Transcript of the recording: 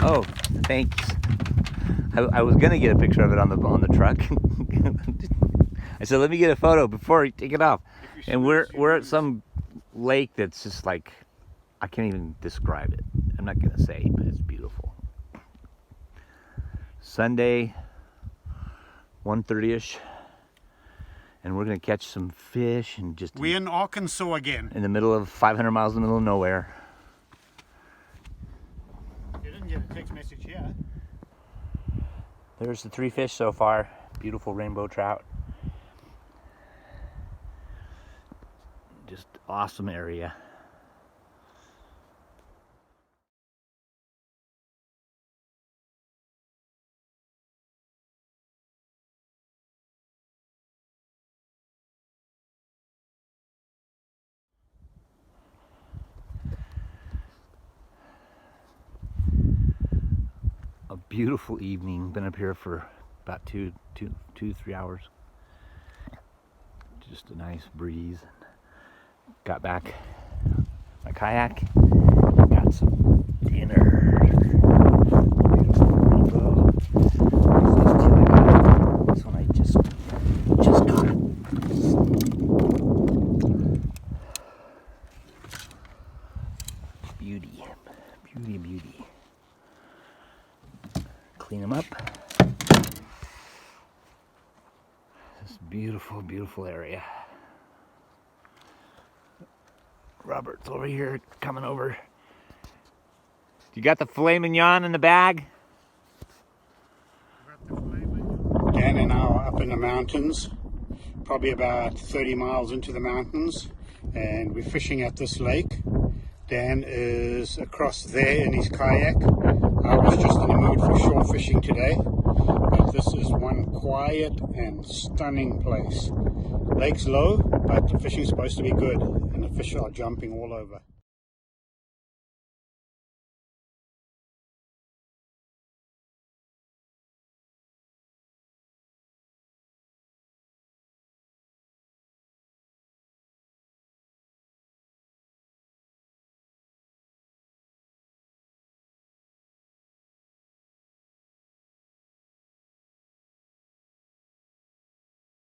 Oh, thanks. I was gonna get a picture of it on the truck. I said, let me get a photo before you take it off. And we're at some lake that's just like, I can't even describe it. I'm not gonna say, but it's beautiful. Sunday, 1:30ish, and we're gonna catch some fish and just. We're in Arkansas again. In the middle of 500 miles in the middle of nowhere. You didn't get a text message here. There's the 3 fish so far. Beautiful rainbow trout. Just awesome area. A beautiful evening. Been up here for about 2-3 hours. Just a nice breeze. Got back my kayak. Got some dinner. Beautiful rainbow. These 2 I got. This one I just got. Beauty. Beauty. Clean them up. This beautiful area. Robert's over here coming over. You got the filet mignon in the bag? Dan and I are up in the mountains, probably about 30 miles into the mountains, and we're fishing at this lake. Dan is across there in his kayak. I was just in the mood for shore fishing today, but this is one quiet and stunning place. Lake's low, but the fishing's supposed to be good, and the fish are jumping all over.